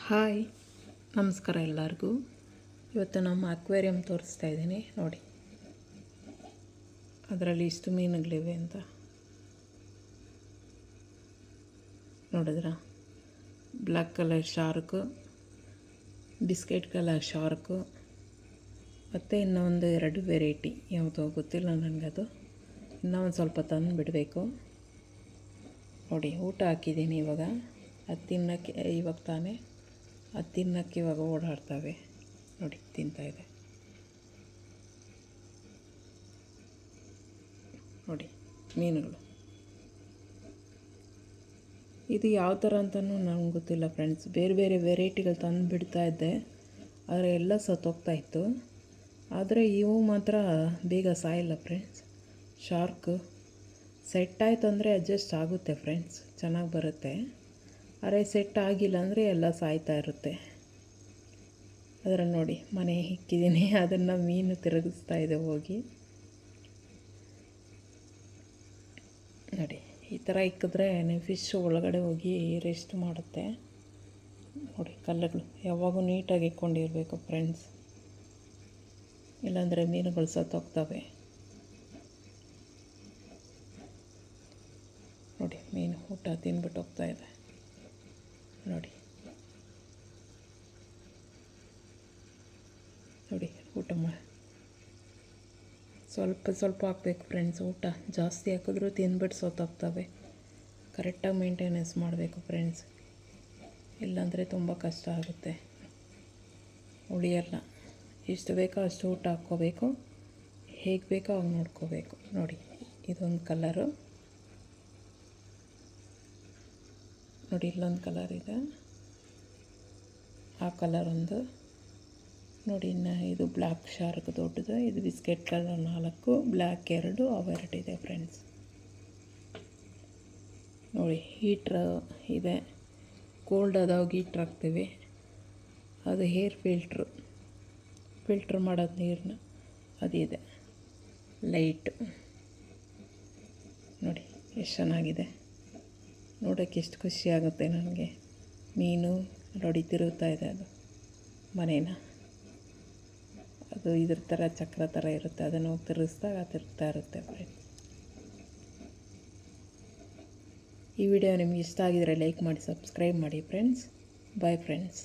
Hi, ನಮಸ್ಕಾರ ಎಲ್ಲರಿಗೂ. ಇವತ್ತು ನಮ್ಮ ಅಕ್ವೇರಿಯಂ ತೋರಿಸ್ತಾ ಇದ್ದೀನಿ ನೋಡಿ. ಅದರಲ್ಲಿ ಇಷ್ಟು ಮೀನುಗಳಿವೆ ಅಂತ ನೋಡಿದ್ರ. Black colour shark, biscuit colour shark, ಮತ್ತು ಇನ್ನೊಂದು 2 ವೆರೈಟಿ ಯಾವುದೋ ಗೊತ್ತಿಲ್ಲ ನನಗದು. ಇನ್ನೂ ಒಂದು ಸ್ವಲ್ಪ ತಂದು ಬಿಡಬೇಕು ನೋಡಿ. ಊಟ ಹಾಕಿದ್ದೀನಿ ಇವಾಗ. ಅದು ತಿನ್ನೋಕ್ಕೆ ಇವಾಗ ತಾನೇ ಅದು ತಿನ್ನೋಕ್ಕೆ ಇವಾಗ ಓಡಾಡ್ತವೆ ನೋಡಿ. ತಿಂತಾಯಿದೆ ನೋಡಿ ಮೀನುಗಳು. ಇದು ಯಾವ ಥರ ಅಂತಲೂ ನನಗೆ ಗೊತ್ತಿಲ್ಲ ಫ್ರೆಂಡ್ಸ್. ಬೇರೆ ಬೇರೆ ವೆರೈಟಿಗಳು ತಂದು ಬಿಡ್ತಾಯಿದ್ದೆ, ಆದರೆ ಎಲ್ಲ ಸತ್ತೋಗ್ತಾಯಿತ್ತು. ಆದರೆ ಇವು ಮಾತ್ರ ಬೇಗ ಸಾಯಿಲ್ಲ ಫ್ರೆಂಡ್ಸ್. ಶಾರ್ಕು ಸೆಟ್ ಆಯಿತು ಅಂದರೆ ಅಡ್ಜಸ್ಟ್ ಆಗುತ್ತೆ ಫ್ರೆಂಡ್ಸ್, ಚೆನ್ನಾಗಿ ಬರುತ್ತೆ. ಆದರೆ ಸೆಟ್ ಆಗಿಲ್ಲ ಅಂದರೆ ಎಲ್ಲ ಸಾಯ್ತಾ ಇರುತ್ತೆ. ಅದರಲ್ಲಿ ನೋಡಿ ಮನೆ ಇಕ್ಕಿದ್ದೀನಿ, ಅದನ್ನು ಮೀನು ತಿರುಗಿಸ್ತಾ ಇದೆ ಹೋಗಿ ನೋಡಿ. ಈ ಥರ ಇಕ್ಕಿದ್ರೆ ಫಿಶ್ ಒಳಗಡೆ ಹೋಗಿ ರೆಸ್ಟ್ ಮಾಡುತ್ತೆ ನೋಡಿ. ಕಲ್ಲುಗಳು ಯಾವಾಗೂ ನೀಟಾಗಿ ಇಟ್ಕೊಂಡಿರಬೇಕು ಫ್ರೆಂಡ್ಸ್, ಇಲ್ಲಾಂದರೆ ಮೀನುಗಳು ಸತ್ತೋಗ್ತವೆ ನೋಡಿ. ಮೀನು ಊಟ ತಿಂದ್ಬಿಟ್ಟು ಹೋಗ್ತಾ ಇದೆ ನೋಡಿ. ನೋಡಿ ಊಟ ಸ್ವಲ್ಪ ಸ್ವಲ್ಪ ಹಾಕ್ಬೇಕು ಫ್ರೆಂಡ್ಸ್. ಊಟ ಜಾಸ್ತಿ ಹಾಕಿದ್ರೂ ತಿಂದ್ಬಿಟ್ಟು ಸೋತೋಗ್ತವೆ. ಕರೆಕ್ಟಾಗಿ ಮೇಂಟೆನೆನ್ಸ್ ಮಾಡಬೇಕು ಫ್ರೆಂಡ್ಸ್, ಇಲ್ಲಾಂದರೆ ತುಂಬ ಕಷ್ಟ ಆಗುತ್ತೆ, ಉಳಿಯಲ್ಲ. ಎಷ್ಟು ಬೇಕೋ ಅಷ್ಟು ಊಟ ಹಾಕ್ಕೋಬೇಕು, ಹೇಗೆ ಬೇಕೋ ಅವಾಗ ನೋಡ್ಕೋಬೇಕು ನೋಡಿ. ಇದೊಂದು ಕಲರು ನೋಡಿ, ಇಲ್ಲೊಂದು ಕಲರ್ ಇದೆ, ಆ ಕಲರ್ ಒಂದು ನೋಡಿ. ಇನ್ನು ಇದು ಬ್ಲ್ಯಾಕ್ ಶಾರ್ಕ್ ದೊಡ್ಡದು, ಇದು ಬಿಸ್ಕೆಟ್ ಕಲರ್ 4, ಬ್ಲ್ಯಾಕ್ 2, ಅವೆರಡು ಇದೆ ಫ್ರೆಂಡ್ಸ್ ನೋಡಿ. ಹೀಟ್ರ್ ಇದೆ, ಕೋಲ್ಡ್ ಆದಾಗ ಹೀಟ್ರ್ ಹಾಕ್ತೀವಿ. ಅದು ಹೇರ್ ಫಿಲ್ಟ್ರ್ ಮಾಡೋದು ನೀರನ್ನ, ಅದಿದೆ. ಲೈಟು ನೋಡಿ ಎಷ್ಟು ಚೆನ್ನಾಗಿದೆ, ನೋಡೋಕ್ಕೆ ಎಷ್ಟು ಖುಷಿ ಆಗುತ್ತೆ ನನಗೆ. ಮೀನು ನೋಡಿ ತಿರುಗ್ತಾ ಇದೆ ಅದು ಮನೇನ. ಅದು ಇದ್ರ ಥರ ಚಕ್ರ ಥರ ಇರುತ್ತೆ, ಅದನ್ನು ಹೋಗಿ ತಿರುಗಿಸ್ದಾಗ ತಿರುಗ್ತಾ ಇರುತ್ತೆ ಫ್ರೆಂಡ್ಸ್. ಈ ವಿಡಿಯೋ ನಿಮ್ಗೆ ಇಷ್ಟ ಆಗಿದರೆ ಲೈಕ್ ಮಾಡಿ, ಸಬ್ಸ್ಕ್ರೈಬ್ ಮಾಡಿ ಫ್ರೆಂಡ್ಸ್. Bye friends.